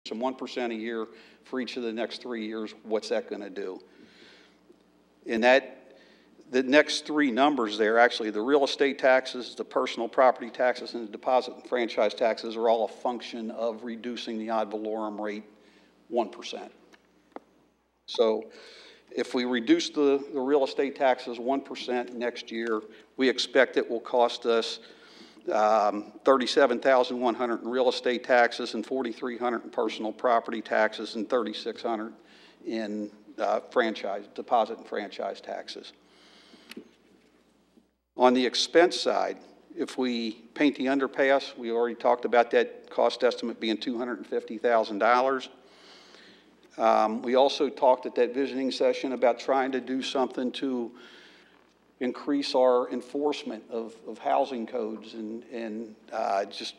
some 1% a year for each of the next 3 years, what's that going to do? And the next three numbers there, actually, the real estate taxes, the personal property taxes, and the deposit and franchise taxes are all a function of reducing the ad valorem rate 1%. So if we reduce the real estate taxes 1% next year, we expect it will cost us $37,100 in real estate taxes and $4,300 in personal property taxes and $3,600 in deposit and franchise taxes. On the expense side, if we paint the underpass, we already talked about that cost estimate being $250,000. We also talked at that visioning session about trying to do something to increase our enforcement of housing codes and just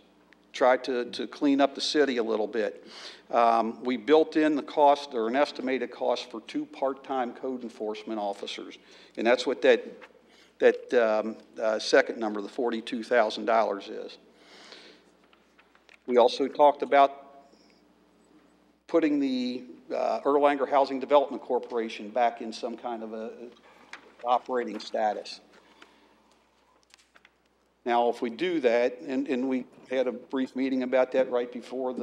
try to clean up the city a little bit. We built in the cost, or an estimated cost, for 2 part-time code enforcement officers, and that's what that second number, the $42,000, is. We also talked about putting the Erlanger Housing Development Corporation back in some kind of a operating status. Now, if we do that, and we had a brief meeting about that right before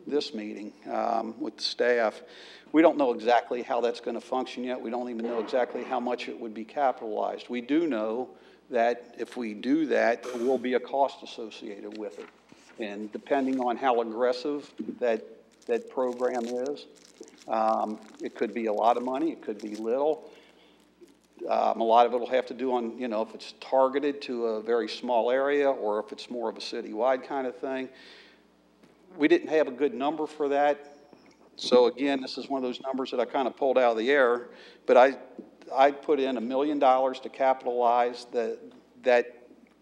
this meeting with the staff, we don't know exactly how that's going to function yet. We don't even know exactly how much it would be capitalized. We do know that if we do that, there will be a cost associated with it. And depending on how aggressive that program is, it could be a lot of money, it could be little. A lot of it will have to do on, if it's targeted to a very small area or if it's more of a citywide kind of thing. We didn't have a good number for that. So again, this is one of those numbers that I kind of pulled out of the air, but I put in $1 million to capitalize that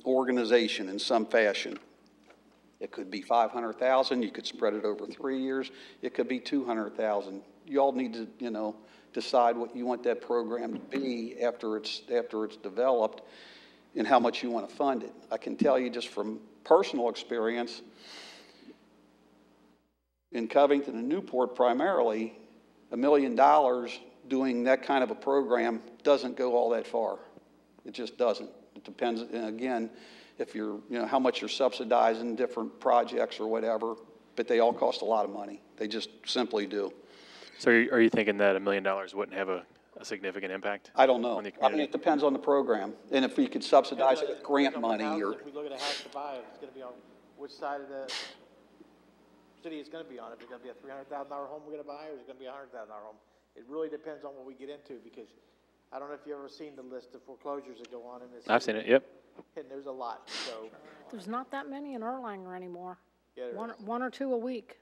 organization in some fashion. It could be $500,000. You could spread it over 3 years. It could be $200,000. You all need to, decide what you want that program to be after it's developed and how much you want to fund it. I can tell you just from personal experience, in Covington and Newport primarily, $1 million doing that kind of a program doesn't go all that far. It just doesn't. It depends, and again, if you're, how much you're subsidizing different projects or whatever, but they all cost a lot of money. They just simply do. So are you thinking that $1 million wouldn't have a significant impact? I don't know. I mean, it depends on the program. And if we could subsidize it with grant money or... If we look at a house to buy, it's going to be on which side of the city it's going to be on. If it's going to be a $300,000 home we're going to buy, or is it going to be a $100,000 home? It really depends on what we get into, because I don't know if you've ever seen the list of foreclosures that go on in this city. I've seen it, yep. And there's a lot, so... There's not that many in Erlanger anymore. Yeah, one or two a week.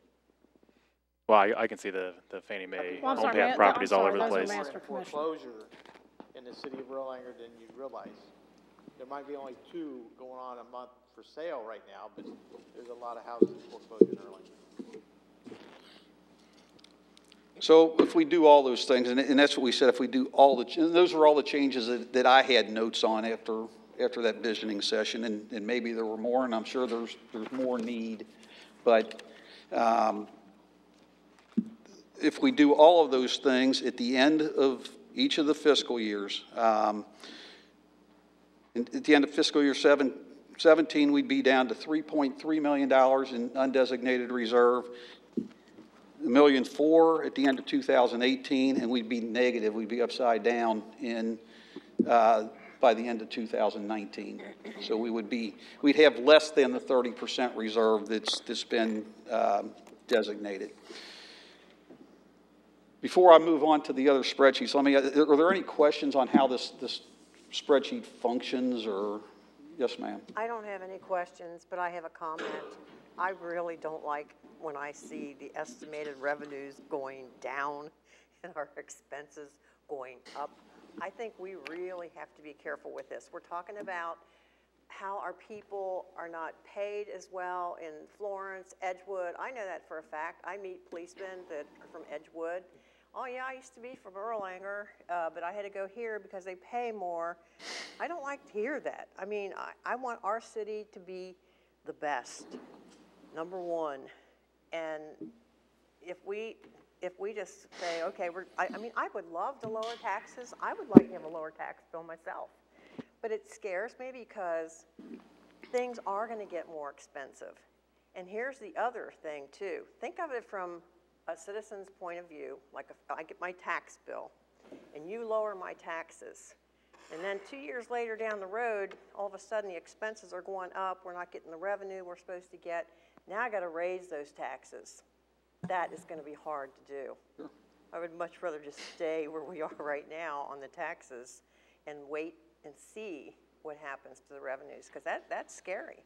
Well, I can see the Fannie Mae Well, home pay properties all over the place. Master commission. Foreclosure in the city of Erlanger than you realize. There might be only 2 going on a month for sale right now, but there's a lot of houses foreclosed in Erlanger. So if we do all those things, and that's what we said, if we do all those are all the changes that I had notes on after that visioning session, and maybe there were more, and I'm sure there's more need, but if we do all of those things at the end of each of the fiscal years, at the end of fiscal year 17, we'd be down to $3.3 million in undesignated reserve, $1.4 million at the end of 2018, and we'd be negative. We'd be upside down by the end of 2019. So we'd have less than the 30% reserve that's been designated. Before I move on to the other spreadsheets, are there any questions on how this spreadsheet functions, or, yes, ma'am? I don't have any questions, but I have a comment. I really don't like when I see the estimated revenues going down and our expenses going up. I think we really have to be careful with this. We're talking about how our people are not paid as well in Florence, Edgewood. I know that for a fact. I meet policemen that are from Edgewood. Oh yeah, I used to be from Erlanger, but I had to go here because they pay more. I don't like to hear that. I mean, I want our city to be the best, #1. And if we just say, okay, I mean, I would love to lower taxes. I would like to have a lower tax bill myself. But it scares me because things are going to get more expensive. And here's the other thing, too. Think of it from a citizen's point of view, like if I get my tax bill, and you lower my taxes. And then 2 years later down the road, all of a sudden the expenses are going up. We're not getting the revenue we're supposed to get. Now I got to raise those taxes. That is going to be hard to do. Sure. I would much rather just stay where we are right now on the taxes and wait and see what happens to the revenues, because that's scary.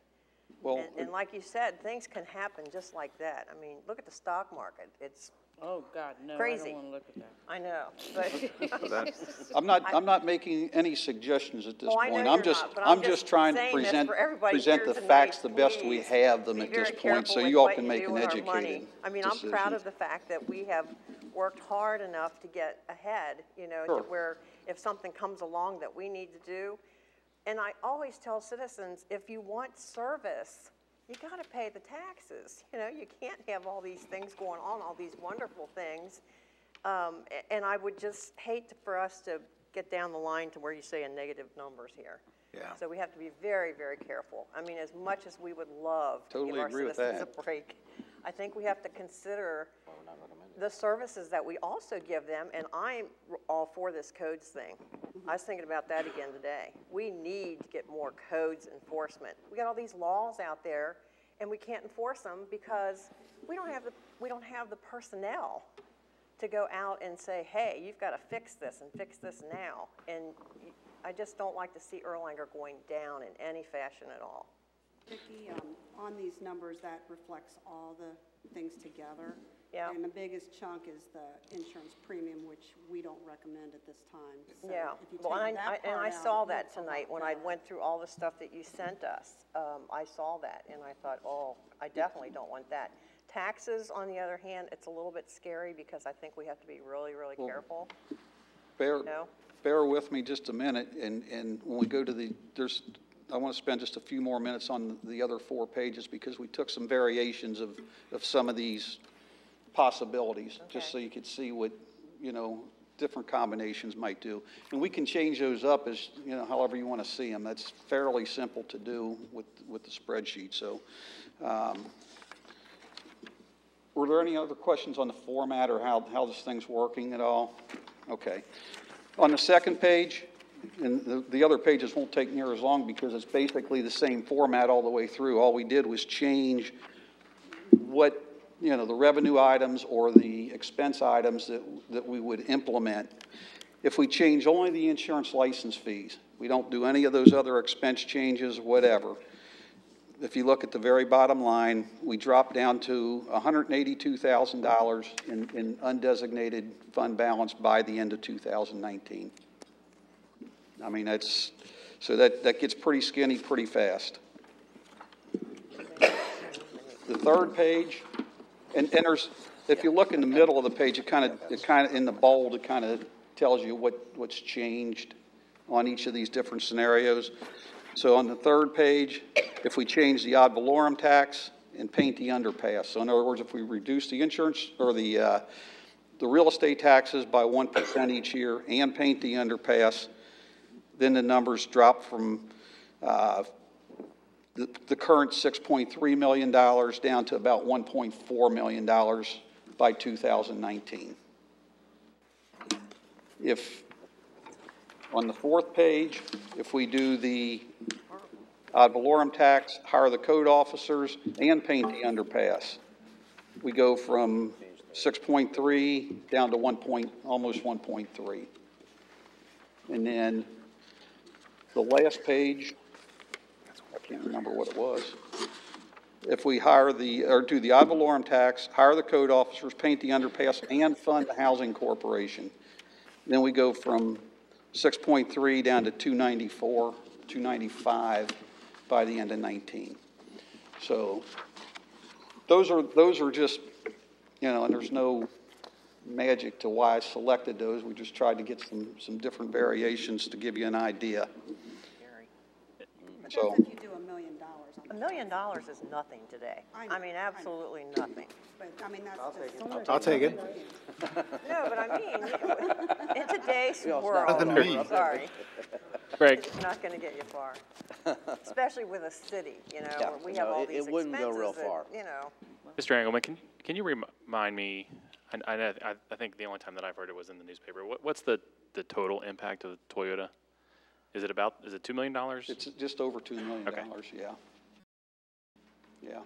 Well, And like you said, things can happen just like that. I mean, look at the stock market. It's Oh, God, no, I Crazy. don't want to look at that. I know, but I'm not making any suggestions at this Oh, I know point. you're not, but I'm just trying to saying this present, for everybody present here the tonight, facts the best we please have them be at this very point, so careful you with all what can you make do an with our money. educated I mean, I'm proud of decision. the fact that we have worked hard enough to get ahead, you know, Sure. to where if something comes along that we need to do. And I always tell citizens, if you want service, you got to pay the taxes. You know, you can't have all these things going on, all these wonderful things. And I would just hate for us to get down the line to where you say a negative numbers here. Yeah. So we have to be very, very careful. I mean, as much as we would love to give Totally our agree with citizens that. a break, I think we have to consider the services that we also give them, and I'm all for this codes thing. I was thinking about that again today. We need to get more codes enforcement. We got all these laws out there, and we can't enforce them because we don't have the personnel to go out and say, hey, you've got to fix this and fix this now. And I just don't like to see Erlanger going down in any fashion at all. Vicki, on these numbers, that reflects all the things together. Yeah. And the biggest chunk is the insurance premium, which we don't recommend at this time. So Yeah, if you well, take and that I part saw out, that it's a lot tonight when I better. went through all the stuff that you sent us. I saw that, and I thought, oh, I definitely don't want that. Taxes, on the other hand, it's a little bit scary because I think we have to be really, really careful. Bear, No? bear with me just a minute, and when we go to I want to spend just a few more minutes on the other 4 pages because we took some variations of some of these possibilities, just so Okay. you could see what, you know, different combinations might do. And we can change those up as, you know, however you want to see them. That's fairly simple to do with the spreadsheet, so. Were there any other questions on the format or how this thing's working at all? Okay. On the second page, and the other pages won't take near as long because it's basically the same format all the way through. All we did was change what, you know, the revenue items or the expense items that we would implement. If we change only the insurance license fees, we don't do any of those other expense changes, whatever. If you look at the very bottom line, we drop down to $182,000 in undesignated fund balance by the end of 2019. I mean, so that gets pretty skinny pretty fast. The third page, and there's, if you look in the middle of the page, it kind of in the bold, it kind of tells you what's changed on each of these different scenarios. So on the third page, if we change the ad valorem tax and paint the underpass. So in other words, if we reduce the insurance or the real estate taxes by 1% each year and paint the underpass, then the numbers drop from the current $6.3 million down to about $1.4 million by 2019. If, on the fourth page, if we do the ad valorem tax, hire the code officers, and paint the underpass, we go from 6.3 down to almost 1.3. And then the last page, I can't remember what it was. If we do the ad valorem tax, hire the code officers, paint the underpass, and fund the housing corporation, then we go from 6.3 down to 294, 295 by the end of 19. So those are just, you know, and there's no magic to why I selected those. We just tried to get some different variations to give you an idea. But So that's if you do $1 million on $1 million is nothing today. I know, I mean, I know. absolutely nothing. But, I mean, that's. I'll take it. No, but I mean, in today's world, Nothing to me. sorry, Greg, it's not gonna get you far. Especially with a city, you know, Yeah, where we have no, all it these wouldn't go real expenses that, far. you know. Mr. Engelman, can you remind me, I think the only time that I've heard it was in the newspaper, what's the total impact of Toyota? Is it $2 million? It's just over $2 million, Okay. yeah. Yeah.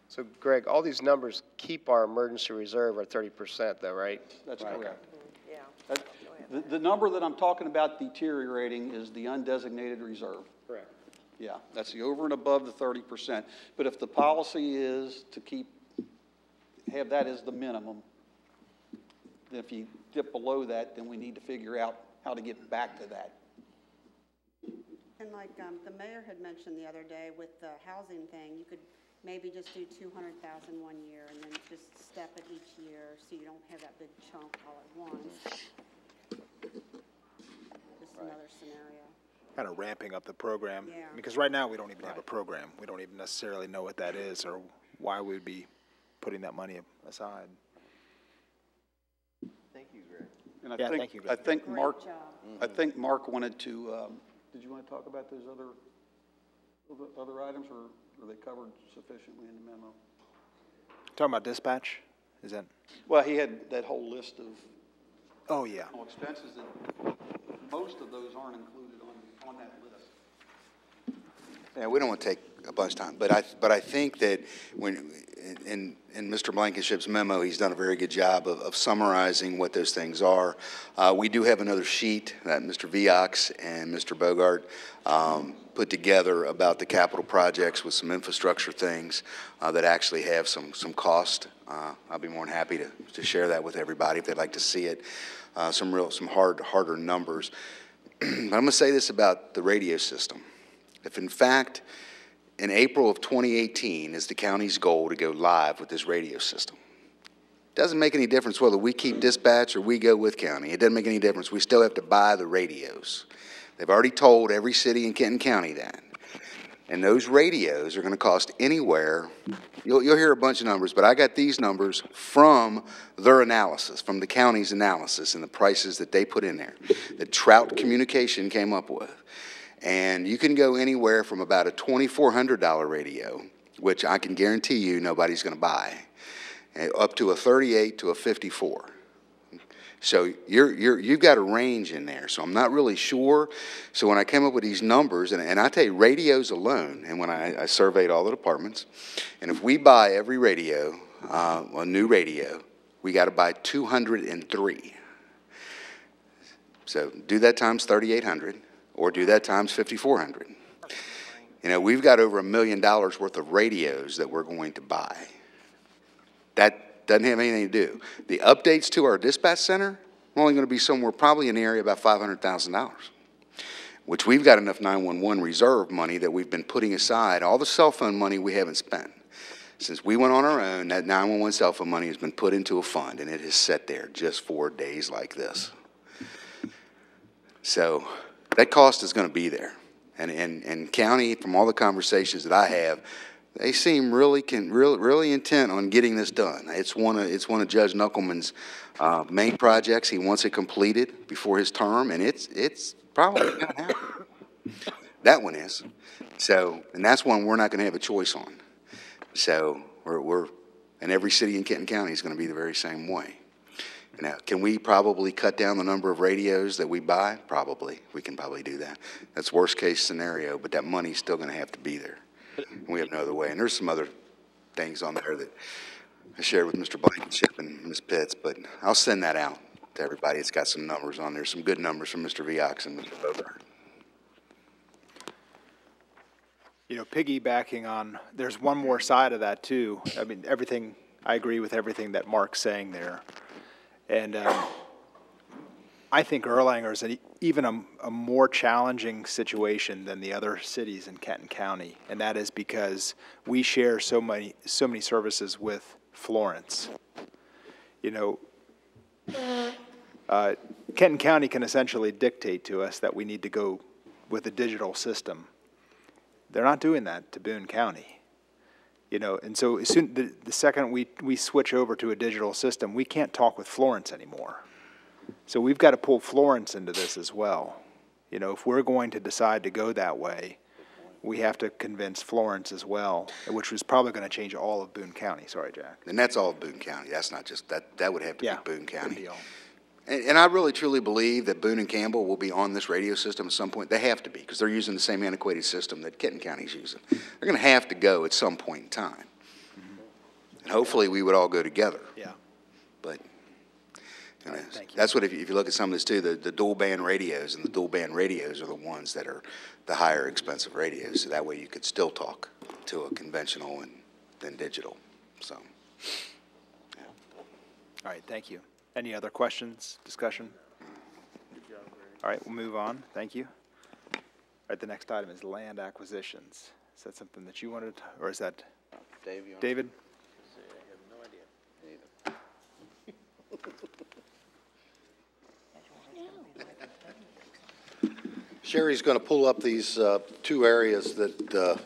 So Greg, all these numbers keep our emergency reserve at 30% though, right? That's correct. Yeah. The number that I'm talking about deteriorating is the undesignated reserve. Correct. Yeah, that's the over and above the 30%. But if the policy is to have that as the minimum, then if you dip below that, then we need to figure out how to get back to that. And like the mayor had mentioned the other day with the housing thing, you could maybe just do 200,000 one year and then just step it each year so you don't have that big chunk all at once. Just another scenario. Kind of ramping up the program. Yeah. Because right now, we don't even have a program. We don't even necessarily know what that is or why we'd be putting that money aside. Thank you, Greg. And Yeah, thank you, I Greg. think Great Mark, job. I think Mark wanted to, did you want to talk about those other items, or are they covered sufficiently in the memo? Talking about dispatch? Is that? Well, he had that whole list of Oh, yeah. expenses, and most of those aren't included on that list. Yeah, we don't want to take a bunch of time, but I think that when, in Mr. Blankenship's memo, he's done a very good job of summarizing what those things are. We do have another sheet that Mr. Viox and Mr. Bogart put together about the capital projects with some infrastructure things that actually have some cost. I'll be more than happy to share that with everybody if they'd like to see it. Some harder numbers. But I'm going to say this about the radio system. If in fact, in April of 2018 is the county's goal to go live with this radio system. Doesn't make any difference whether we keep dispatch or we go with county. It doesn't make any difference. We still have to buy the radios. They've already told every city in Kenton County that. And those radios are going to cost anywhere, you'll hear a bunch of numbers, but I got these numbers from their analysis, from the county's analysis and the prices that they put in there, that Trout Communication came up with. And you can go anywhere from about a $2,400 radio, which I can guarantee you nobody's going to buy, up to a 38 to a 54. So you've got a range in there. So I'm not really sure. So when I came up with these numbers, and I tell you, radios alone, and when I surveyed all the departments, and if we buy every radio, a new radio, we got to buy 203. So do that times 3,800. Or do that times 5,400. You know, we've got over $1 million worth of radios that we're going to buy. That doesn't have anything to do. The updates to our dispatch center are only going to be somewhere probably in the area about $500,000, which we've got enough 911 reserve money that we've been putting aside, all the cell phone money we haven't spent. Since we went on our own, that 911 cell phone money has been put into a fund, and it has sat there just for days like this. So that cost is going to be there. And county, from all the conversations that I have, they seem really intent on getting this done. It's one of Judge Knuckleman's main projects. He wants it completed before his term, and it's probably going to happen. That one is. So, and that's one we're not going to have a choice on. So and every city in Kenton County is going to be the very same way. Now, can we probably cut down the number of radios that we buy? Probably. We can probably do that. That's worst case scenario, but that money's still going to have to be there. And we have no other way. And there's some other things on there that I shared with Mr. Blankenship and Ms. Pitts, but I'll send that out to everybody. It's got some numbers on there, some good numbers from Mr. Viox and Mr. Bogart. You know, piggybacking on, there's one more side of that too. I mean, I agree with everything that Mark's saying there. And I think Erlanger is even a more challenging situation than the other cities in Kenton County, and that is because we share so many services with Florence. You know, Kenton County can essentially dictate to us that we need to go with a digital system. They're not doing that to Boone County. You know, and so as soon, the second we switch over to a digital system, we can't talk with Florence anymore. So we've got to pull Florence into this as well. You know, if we're going to decide to go that way, we have to convince Florence as well, which was probably going to change all of Boone County. Sorry, Jack. And that's all Boone County. That's not just, that would have to Yeah, be Boone good County. deal. And I really truly believe that Boone and Campbell will be on this radio system at some point. They have to be, because they're using the same antiquated system that Kenton County's using. They're going to have to go at some point in time. And hopefully we would all go together. Yeah. But, you know, thank you. that's what, if you look at some of this too, the dual band radios, and the dual band radios are the ones that are the higher expensive radios. So that way you could still talk to a conventional and then digital, so. All right, thank you. Any other questions, discussion? All right, we'll move on. Thank you. All right, the next item is land acquisitions. Is that something that you wanted, or is that David? Sherry's going to pull up these two areas that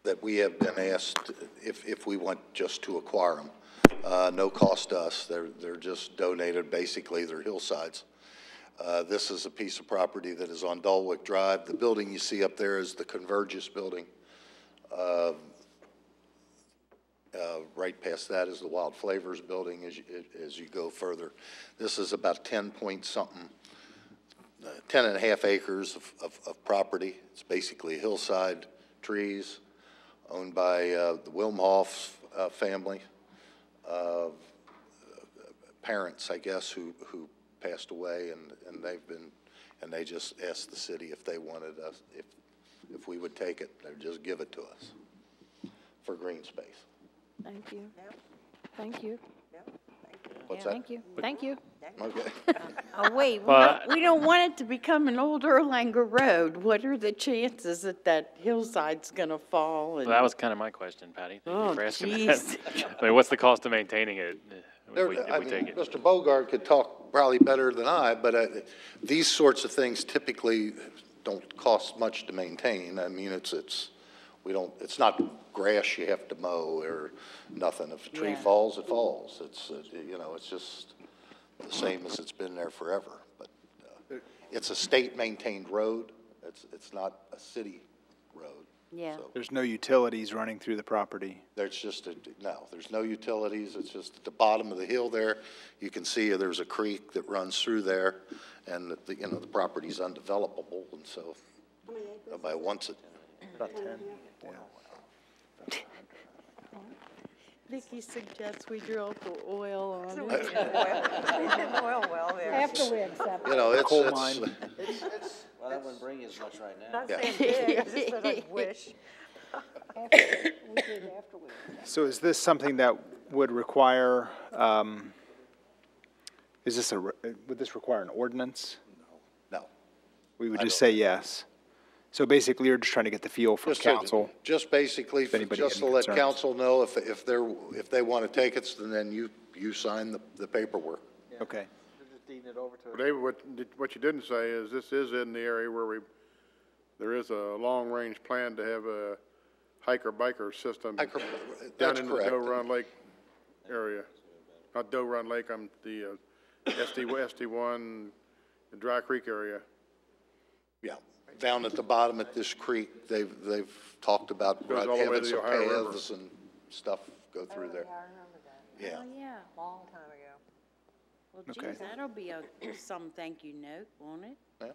that we have been asked if we want just to acquire them. No cost to us. They're just donated. Basically, they're hillsides. This is a piece of property that is on Dulwick Drive. The building you see up there is the Convergys building. Right past that is the Wild Flavors building as you go further. This is about 10 and a half acres of property. It's basically hillside trees owned by the Wilmhoff family, parents, I guess, who passed away, and they just asked the city if they wanted us, if we would take it. They'd just give it to us for green space. Thank you. Yep. Thank you. Yep, thank you. What's that? Thank you. Thank you. Okay. Oh, wait, Well, we don't want it to become an old Erlanger Road. What are the chances that that hillside's gonna fall? Well, that was kind of my question, Patty. Thank you for Oh, asking that. jeez. I mean, what's the cost of maintaining it if we I take mean, it? Mr. Bogart could talk probably better than I, but these sorts of things typically don't cost much to maintain. I mean, it's not grass you have to mow or nothing. If a tree Yeah. falls, it falls. It's, it's just the same as it's been there forever. But it's a state-maintained road. It's not a city road. Yeah. So There's no utilities running through the property. there's just there's no utilities. It's just at the bottom of the hill there. You can see there's a creek that runs through there, and the property's undevelopable, and so nobody wants it. About 10. Yeah. Vicky suggests we drill for oil on So it. we did an oil well there. After we accept it. It's, Coal it's, mine. Well, that wouldn't bring you as much right now. Not saying big, just that I wish. We did after we accept. So is this something that would require, would this require an ordinance? no. We would I just don't- say yes. So basically, you're just trying to get the feel from council. Just basically, anybody just had to any let concerns. council know if they want to take it, then you sign the paperwork. Okay. We're just deeding it over to her. David, what you didn't say is this is in the area where there is a long-range plan to have a hiker-biker system down That's in the correct. Doe Run Lake area. Not Doe Run Lake, the SD1, the Dry Creek area. Yeah, down at the bottom at this creek, they've talked about Goes all the way having to the some Ohio River. paths and stuff go through there. I remember that, Yeah. Oh, yeah. long time ago. Well, Okay. geez, that'll be some thank you note, won't it? Yeah.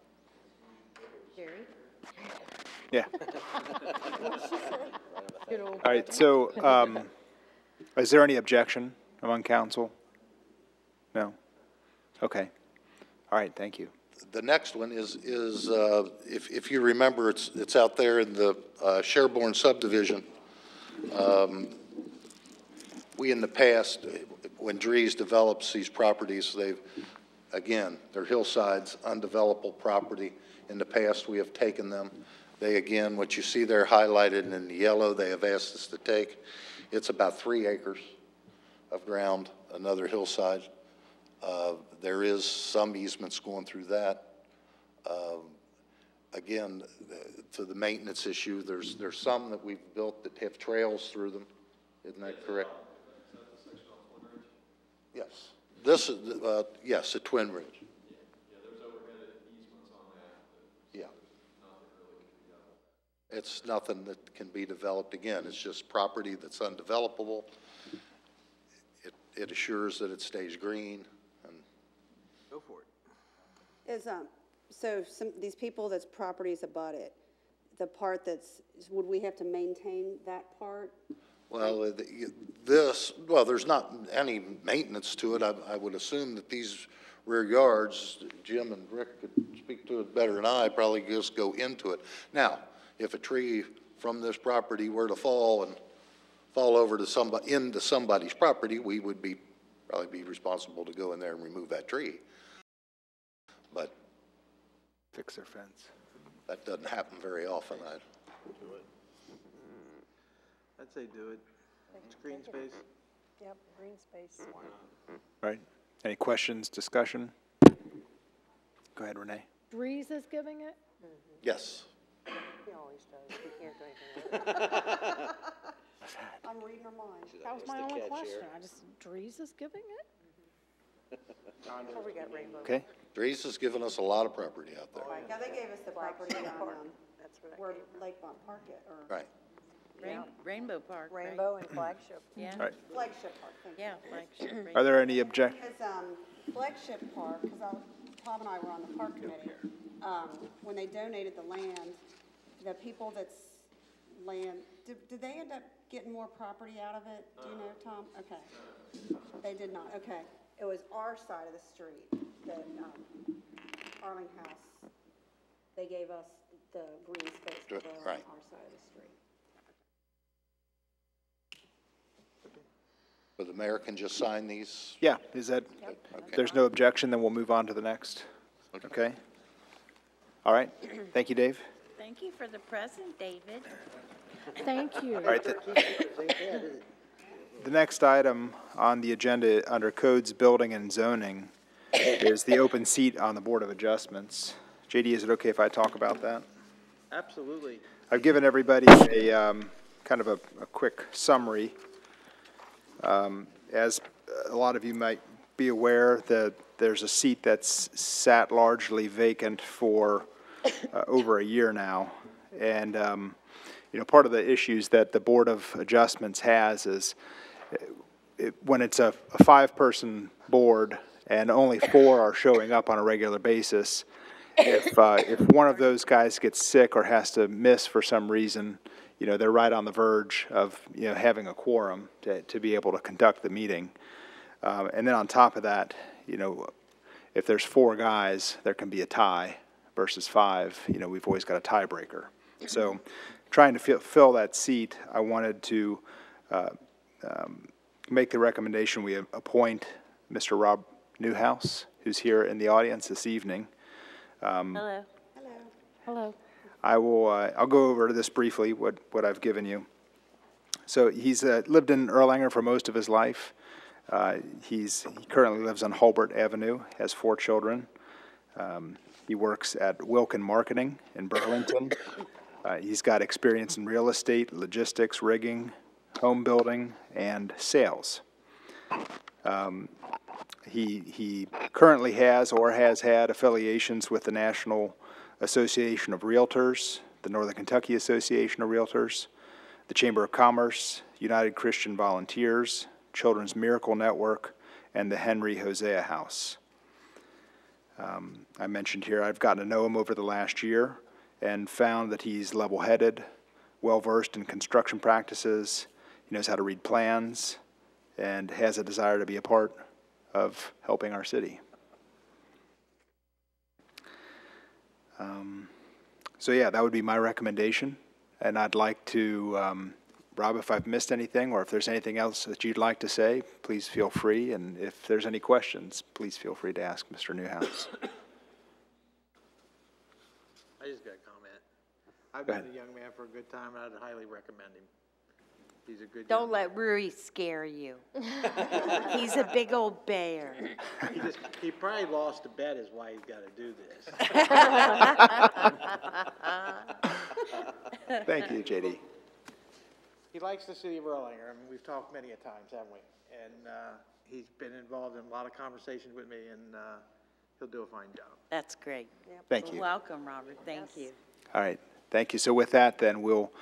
Jerry? Yeah. Good old All right, so, is there any objection among council? No? Okay. All right, thank you. The next one is if you remember, it's out there in the Sherborne subdivision. We in the past, when Dries develops these properties, they're hillsides, undevelopable property. In the past, we have taken them. They, again, what you see there highlighted in the yellow, they have asked us to take. It's about 3 acres of ground, another hillside. There is some easements going through that. again, to the maintenance issue, there's some that we've built that have trails through them. Isn't that correct? Yes. This is, yes, the Twin Ridge. Yeah, there's overhead easements on that. Yeah. Nothing really can be done. It's nothing that can be developed again. It's just property that's undevelopable. It assures that it stays green and. Go for it. Is, so these people that's properties abut it, the part that's, would we have to maintain that part? Well, there's not any maintenance to it. I would assume that these rear yards, Jim and Rick could speak to it better than I, probably just go into it. Now, if a tree from this property were to fall over to somebody, into somebody's property, we would probably be responsible to go in there and remove that tree. But Fix their fence. that doesn't happen very often. I'd say do it. It's green space. Yep, green space. Right? Any questions, discussion? Go ahead, Renee. Breeze is giving it? Yes. He always does. We can't do anything with it. I'm reading her mind. That was my only question. Breeze is giving it? Before we got rainbow. Okay. Dries has given us a lot of property out there. Right, yeah, they gave us the property on, That's what I where gave. Lakemont Park it, or Right. Rainbow Park, right? Rainbow and Flagship. Yeah, Right. Flagship Park, thank you. yeah, Flagship. Are there any object? Because Flagship Park, because Tom and I were on the park committee, when they donated the land, the people that's land, did they end up getting more property out of it? Do you know, Tom? Okay. They did not, okay. It was our side of the street, that Arling House, they gave us the green space to go on Right. our side of the street. But the mayor can just sign these? Yeah, is that, if there's no objection, then we'll move on to the next. Okay? All right. Thank you, Dave. Thank you for the present, David. Thank you. All right. The next item on the agenda under Codes, Building, and Zoning is the open seat on the Board of Adjustments. JD, is it okay if I talk about that? Absolutely. I've given everybody a kind of a quick summary. As a lot of you might be aware, that there's a seat that's sat largely vacant for over a year now. And, you know, part of the issues that the Board of Adjustments has is when it's a five-person board and only four are showing up on a regular basis, if one of those guys gets sick or has to miss for some reason, you know, they're right on the verge of, you know, having a quorum to be able to conduct the meeting. And then on top of that, you know, if there's four guys, there can be a tie versus five. You know, we've always got a tiebreaker. So trying to fill that seat, I wanted to make the recommendation we appoint Mr. Rob Newhouse, who's here in the audience this evening. Hello. Hello. I'll go over this briefly, what I've given you. So he's lived in Erlanger for most of his life. He currently lives on Hulbert Avenue, has 4 children. He works at Wilkin Marketing in Burlington. He's got experience in real estate, logistics, rigging, home building, and sales. He currently has or has had affiliations with the National Association of Realtors, the Northern Kentucky Association of Realtors, the Chamber of Commerce, United Christian Volunteers, Children's Miracle Network, and the Henry Hosea House. I mentioned here I've gotten to know him over the last year and found that he's level-headed, well-versed in construction practices, he knows how to read plans, and has a desire to be a part of helping our city. So yeah, that would be my recommendation, and I'd like to, Rob, if I've missed anything or if there's anything else that you'd like to say, please feel free, and if there's any questions, please feel free to ask Mr. Newhouse. I just got a comment. I've Go known ahead. a young man for a good time, and I'd highly recommend him. He's a good Don't let Rui scare you. He's a big old bear. He probably lost a bet is why he's got to do this. Thank you, JD. He likes the city of Erlanger. I mean, we've talked many a times, haven't we? And he's been involved in a lot of conversations with me, and he'll do a fine job. That's great. Thank you. Welcome, Robert. Thank you. All right, thank you. So with that, then we'll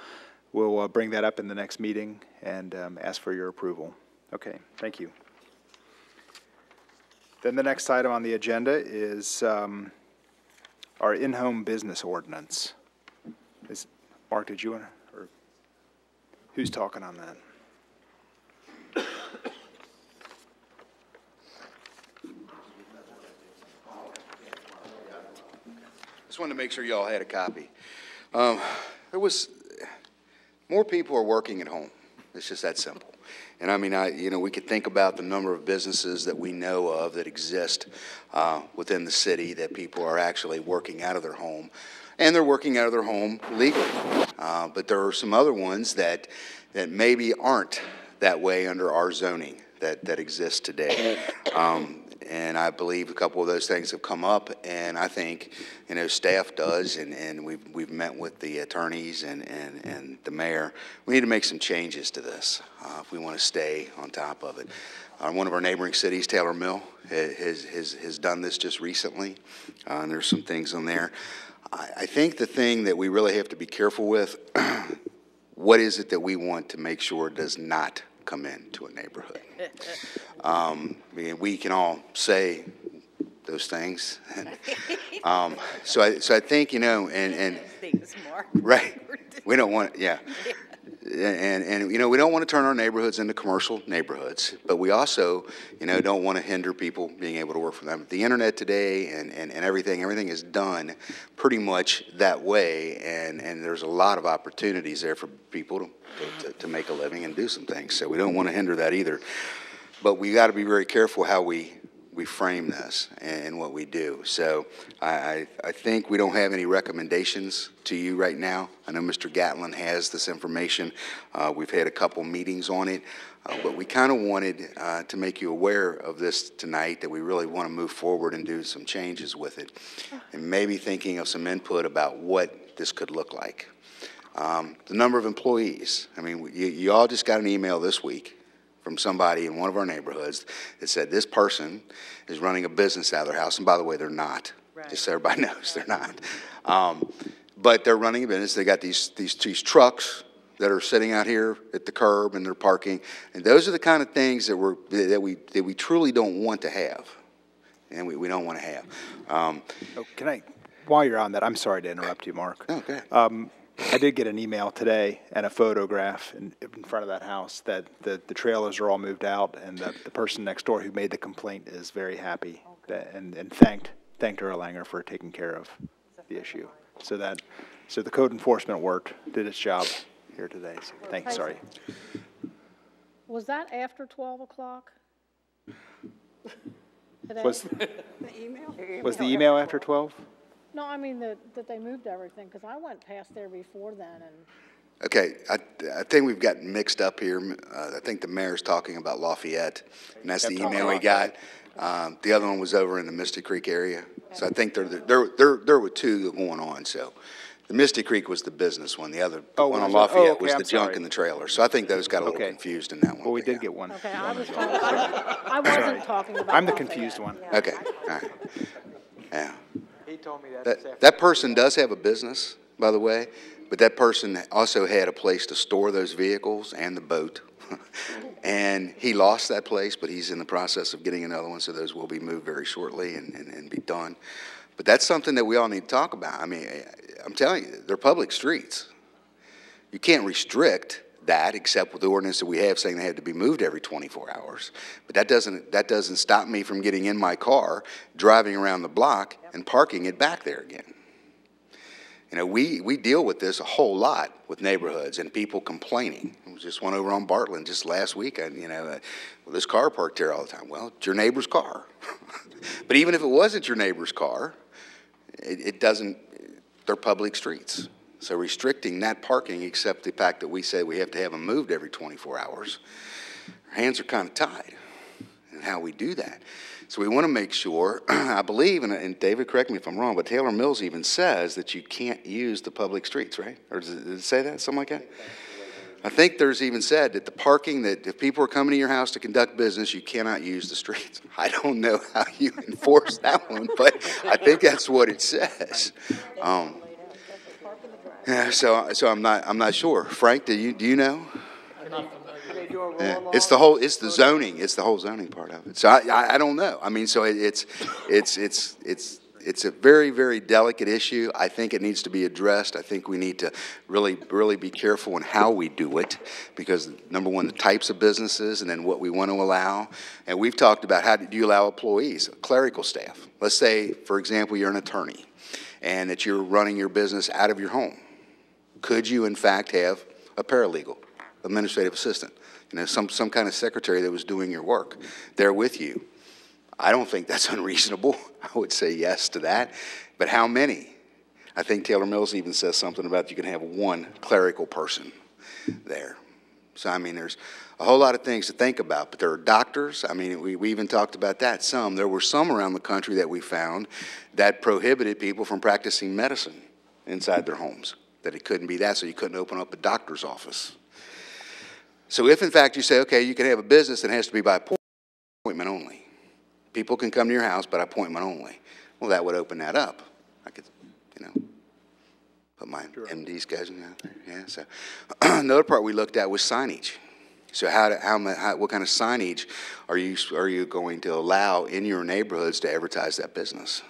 bring that up in the next meeting and ask for your approval. Okay, thank you. Then the next item on the agenda is our in-home business ordinance. Mark, did you want to, or who's talking on that? Just wanted to make sure y'all had a copy. More people are working at home. It's just that simple. And I mean, we could think about the number of businesses that we know of that exist within the city that people are actually working out of their home. And they're working out of their home legally. But there are some other ones that maybe aren't that way under our zoning that exists today. And I believe a couple of those things have come up, and I think, staff does, and we've met with the attorneys and the mayor. We need to make some changes to this if we want to stay on top of it. One of our neighboring cities, Taylor Mill, has done this just recently, and there's some things on there. I think the thing that we really have to be careful with, what is it that we want to make sure does not come into a neighborhood? We can all say those things. So I think, and right, we don't want, yeah. And we don't want to turn our neighborhoods into commercial neighborhoods, but we also, don't want to hinder people being able to work from them. The internet today and everything is done pretty much that way, and there's a lot of opportunities there for people to make a living and do some things. So we don't want to hinder that either. But we got to be very careful how we frame this and what we do. So I think we don't have any recommendations to you right now. I know Mr. Gatlin has this information. We've had a couple meetings on it, but we kind of wanted to make you aware of this tonight, that we really want to move forward and do some changes with it, and maybe thinking of some input about what this could look like. The number of employees. I mean, you all just got an email this week from somebody in one of our neighborhoods that said this person is running a business out of their house. And by the way, they're not. Right. Just so everybody knows, they're not. But they're running a business. They got these trucks that are sitting out here at the curb, and they're parking. And those are the kind of things that we truly don't want to have, and we don't want to have. Can I, while you're on that, I'm sorry to interrupt you, Mark. Okay. I did get an email today and a photograph in front of that house that the trailers are all moved out, and the person next door who made the complaint is very happy and thanked Erlanger for taking care of the issue. So the code enforcement did its job here today. So thank you. Sorry. Was that after 12 o'clock? Was The email? was the email after 12? No, I mean that they moved everything, because I went past there before then, and Okay, I think we've gotten mixed up here. I think the mayor's talking about Lafayette, and that's the email we got. The other one was over in the Misty Creek area. So I think there were two going on. So the Misty Creek was the business one. The other one on Lafayette was the junk in the trailer. So I think those got a little confused in that one. Well, we did get one. okay, I wasn't talking about. I'm the Lafayette. confused one. Okay, all right. Yeah. He told me that. That person does have a business, by the way, but that person also had a place to store those vehicles and the boat. And he lost that place, but he's in the process of getting another one, so those will be moved very shortly and be done. But that's something that we all need to talk about. I mean, I'm telling you, they're public streets. You can't restrict that except with the ordinance that we have saying they have to be moved every 24 hours. But that doesn't stop me from getting in my car, driving around the block, and parking it back there again. You know, we deal with this a whole lot with neighborhoods and people complaining. There was just one over on Bartland just last week, well, this car parked here all the time. Well, it's your neighbor's car. But even if it wasn't your neighbor's car, it doesn't, they're public streets. So restricting that parking, except the fact that we say we have to have them moved every 24 hours, our hands are kind of tied in how we do that. So we want to make sure, I believe, and David, correct me if I'm wrong, but Taylor Mills even says that you can't use the public streets, right? Or did it say that, something like that? I think there's even said that the parking, that if people are coming to your house to conduct business, you cannot use the streets. I don't know how you enforce that one, but I think that's what it says. Yeah, so I'm not sure. Frank, do you know? Yeah. It's the zoning. It's the whole zoning part of it. So I don't know. I mean, so it's a very, very delicate issue. I think it needs to be addressed. I think we need to really be careful in how we do it, because number one, the types of businesses, and then what we want to allow. And we've talked about how do you allow employees, clerical staff. Let's say, for example, you're an attorney and that you're running your business out of your home. Could you, in fact, have a paralegal, administrative assistant, some kind of secretary that was doing your work there with you? I don't think that's unreasonable. I would say yes to that. But how many? I think Taylor Mills even says something about you can have one clerical person there. So, I mean, there's a whole lot of things to think about. But there are doctors. I mean, we even talked about that. There were some around the country that we found that prohibited people from practicing medicine inside their homes, that it couldn't be that, so you couldn't open up a doctor's office. So if, in fact, you say, okay, you can have a business that has to be by appointment only. People can come to your house, but appointment only. Well, that would open that up. I could, put my MD schedule out there. Yeah. So another part we looked at was signage. So what kind of signage are you going to allow in your neighborhoods to advertise that business?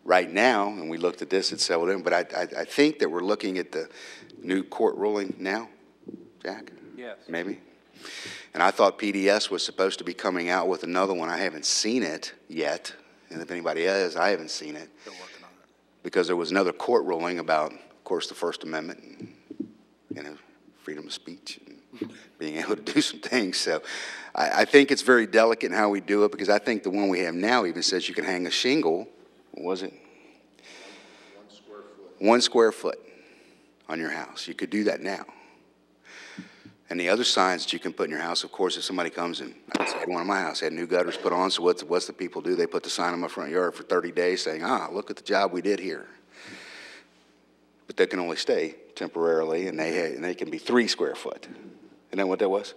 Right now, and we looked at this, it's settled in, but I think that we're looking at the new court ruling now, Jack? Yes. Maybe? And I thought PDS was supposed to be coming out with another one. I haven't seen it yet. And if anybody has, I haven't seen it. Still working on it. Because there was another court ruling about, of course, the First Amendment and, freedom of speech and being able to do some things. So I think it's very delicate in how we do it, because I think the one we have now even says you can hang a shingle. What was it? 1 square foot. 1 square foot on your house. You could do that now. And the other signs that you can put in your house, of course, if somebody comes in, I had one in my house, had new gutters put on, so what's the people do? They put the sign in my front yard for 30 days saying, look at the job we did here. But they can only stay temporarily, and they can be 3 square foot. Isn't that what that was?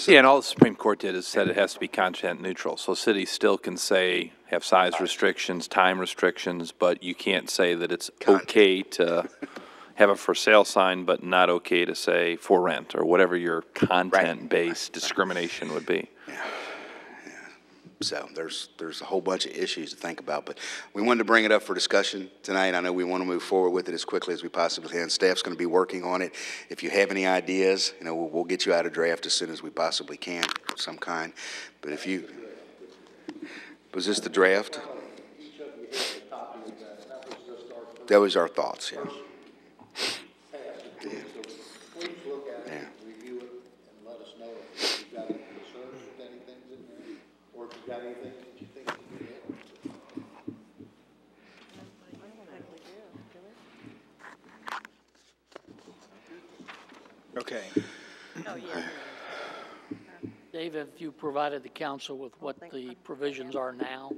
Yeah, and all the Supreme Court did is said it has to be content neutral. So cities still can say, have size restrictions, time restrictions, but you can't say that it's okay to have a for sale sign, but not okay to say for rent, or whatever your content-based discrimination would be. Yeah. So there's a whole bunch of issues to think about, but we wanted to bring it up for discussion tonight. I know we want to move forward with it as quickly as we possibly can. Staff's going to be working on it. If you have any ideas, we'll get you out a draft as soon as we possibly can, of some kind. But if you, was this the draft? That was our thoughts, yeah. Please look at it, review it, and let us know if you've got any concerns with anything in there, or if you've got anything that you think you need to Okay. Oh, yeah. Dave, have you provided the council with what the provisions are now?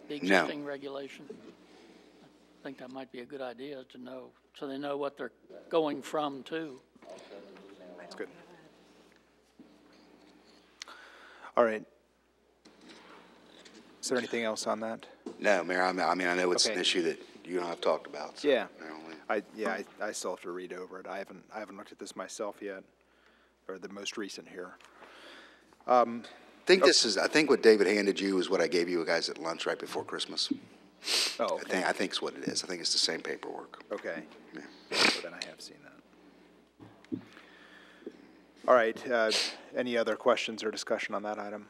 The No. existing regulation? I think that might be a good idea to know, so they know what they're going from to. That's good. All right. Is there anything else on that? No, Mayor, I mean, I know it's an Okay. issue that you and I have talked about. So, Yeah. apparently. I still have to read over it. I haven't looked at this myself yet, or the most recent here. I think what David handed you is what I gave you guys at lunch right before Christmas. Oh, okay. I think it's what it is. I think it's the same paperwork. Okay. Yeah. So then I have seen that. All right, any other questions or discussion on that item?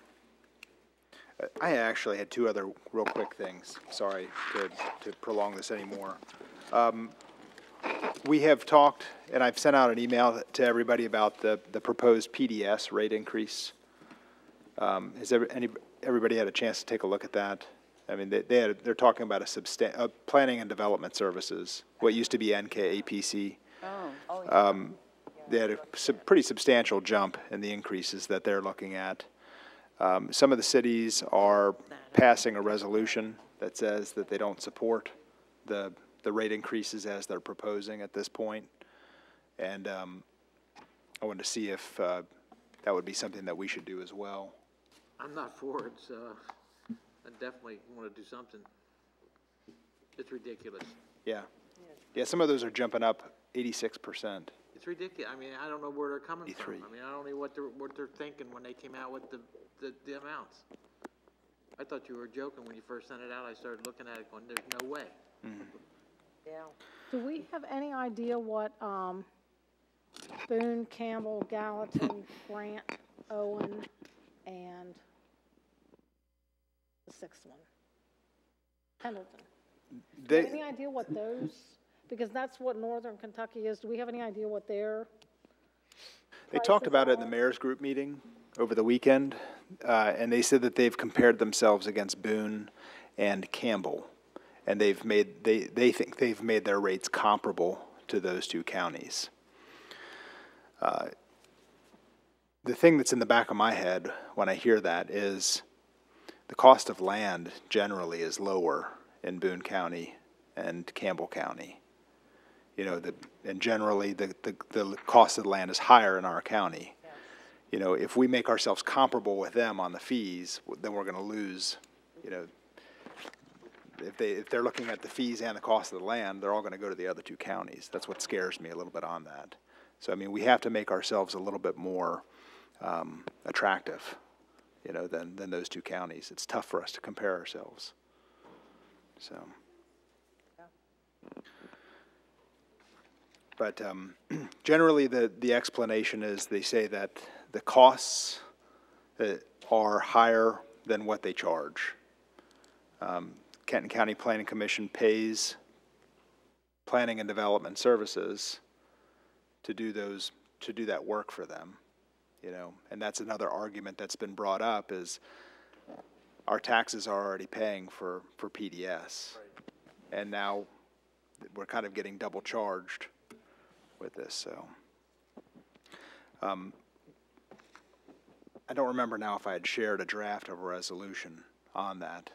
I actually had 2 other real quick things. Sorry to prolong this anymore. We have talked, and I've sent out an email to everybody about the proposed PDS rate increase. Has everybody had a chance to take a look at that? I mean, they're talking about planning and development services, what used to be NKAPC. They had a pretty substantial jump in the increases that they're looking at. Some of the cities are passing a resolution that says that they don't support the rate increases as they're proposing at this point. And I wanted to see if that would be something that we should do as well. I'm not for it, so I definitely want to do something. It's ridiculous. Yeah. Yeah, some of those are jumping up 86%. It's ridiculous. I mean, I don't know where they're coming from. I mean, I don't know what they're thinking when they came out with the amounts. I thought you were joking when you first sent it out. I started looking at it going, there's no way. Mm-hmm. Yeah. Do we have any idea what Boone, Campbell, Gallatin, Grant, Owen, and the sixth one, Pendleton? Do we have any idea what those, because that's what Northern Kentucky is, do we have any idea what their They talked about it in the mayor's group meeting over the weekend, and they said that they've compared themselves against Boone and Campbell, and they think they've made their rates comparable to those two counties. The thing that's in the back of my head when I hear that is the cost of land generally is lower in Boone County and Campbell County. You know, and generally the cost of the land is higher in our county. You know, if we make ourselves comparable with them on the fees, then we're going to lose. You know, if they're looking at the fees and the cost of the land, they're all going to go to the other two counties. That's what scares me a little bit on that. So I mean, we have to make ourselves a little bit more attractive, you know, than those two counties. It's tough for us to compare ourselves. So. But generally, the explanation is they say that the costs are higher than what they charge. Kenton County Planning Commission pays planning and development services to do that work for them, you know. And that's another argument that's been brought up is our taxes are already paying for PDS, and now we're kind of getting double charged with this, so. I don't remember now if I had shared a draft of a resolution on that,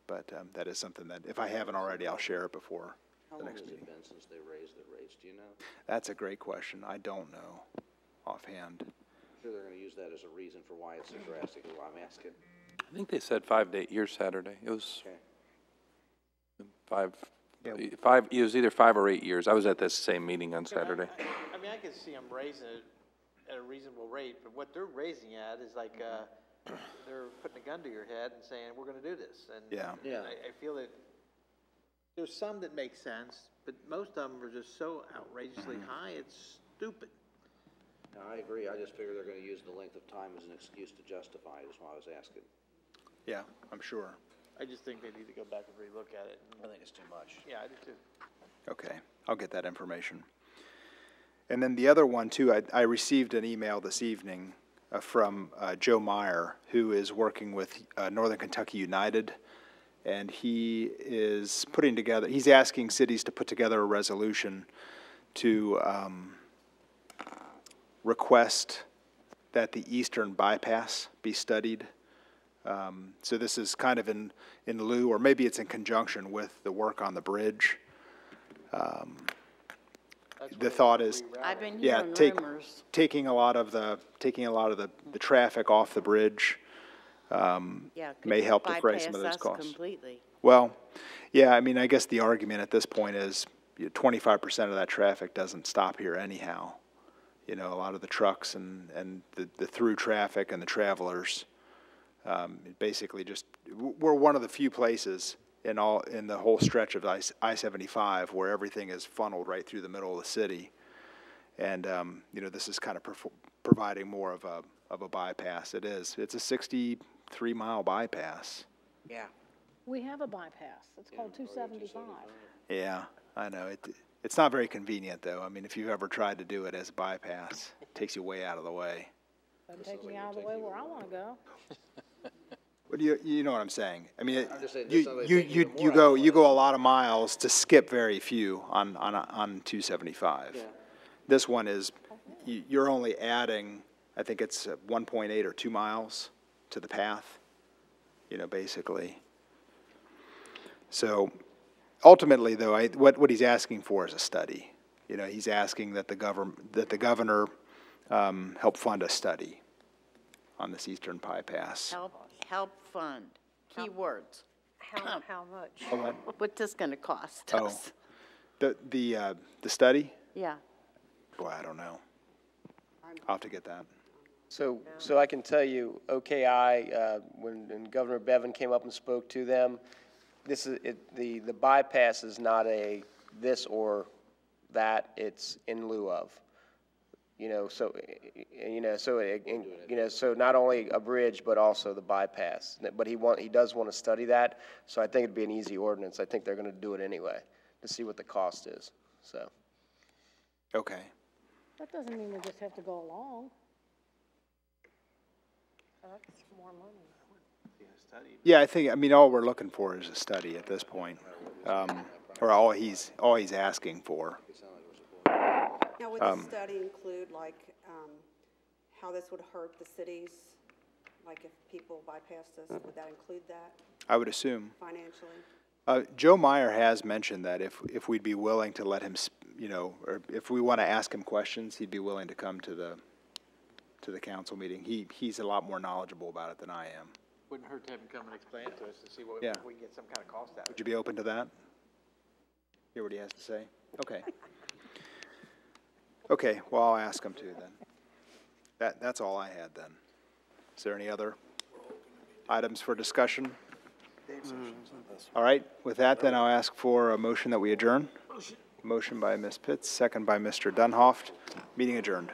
but that is something that, if I haven't already, I'll share it before the next meeting. How long has it been since they raised the rates, do you know? That's a great question. I don't know offhand. I'm sure they're going to use that as a reason for why it's so drastic, is why I'm asking. I think they said 5 to 8 years Saturday. It was five. It was either 5 or 8 years. I was at this same meeting on Saturday. I mean, I can see them raising it at a reasonable rate, but what they're raising at is like they're putting a gun to your head and saying, we're going to do this. And I feel that there's some that make sense, but most of them are just so outrageously high, it's stupid. No, I agree. I just figure they're going to use the length of time as an excuse to justify it, is why I was asking. Yeah, I'm sure. I just think they need to go back and relook at it. I think it's too much. Yeah, I do too. Okay, I'll get that information. And then the other one too, I received an email this evening from Joe Meyer, who is working with Northern Kentucky United, and he is he's asking cities to put together a resolution to request that the eastern bypass be studied. So this is kind of in lieu, or maybe it's in conjunction with the work on the bridge. The thought is, I've been hearing rumors. taking a lot of the traffic off the bridge may help defray some of those costs. Completely. Well, yeah, I mean, I guess the argument at this point is 25% of that traffic doesn't stop here anyhow. You know, a lot of the trucks and the through traffic and the travelers. Basically we're one of the few places in the whole stretch of I-75 where everything is funneled right through the middle of the city. And, you know, this is kind of providing more of a bypass. It's a 63-mile bypass. Yeah. We have a bypass. It's called 275. Yeah, I know. It's not very convenient, though. I mean, if you've ever tried to do it as a bypass, it takes you way out of the way. Doesn't take me out of the way where I want to go. What do you know what I'm saying? I mean, I'm just saying, you, this sounds like you, they you, need you more go, out of you it. go a lot of miles to skip very few on 275. Yeah. This one is, you're only adding, I think it's 1.8 or 2 miles to the path, you know, basically. So ultimately, though, what he's asking for is a study. You know, he's asking that the governor help fund a study on this Eastern Bypass. Help fund, keywords. How much? Oh, what? What's this gonna cost Oh, us? the study? Yeah. Boy, I don't know. I'll have to get that. So I can tell you, OKI, when Governor Bevin came up and spoke to them, the bypass is not a this or that, it's in lieu of. You know, so not only a bridge, but also the bypass. But he does want to study that, so I think it'd be an easy ordinance. I think they're going to do it anyway, to see what the cost is, so. Okay. That doesn't mean we just have to go along. That's more money. Yeah, I mean, all we're looking for is a study at this point, or all he's asking for. Now, would the study include, like, how this would hurt the cities? Like, if people bypassed us, would that include that I would assume. financially? Joe Meyer has mentioned that if we'd be willing to let him, you know, or if we want to ask him questions, he'd be willing to come to the council meeting. He's a lot more knowledgeable about it than I am. Wouldn't hurt to have him come and explain it to us to see what, Yeah. if we can get some kind of cost out of Would it. you be open to that? Hear what he has to say? Okay. Okay, well, I'll ask him to then. That's all I had then. Is there any other items for discussion? All right, with that, then I'll ask for a motion that we adjourn. Motion by Ms. Pitts, second by Mr. Dunhoft. Meeting adjourned.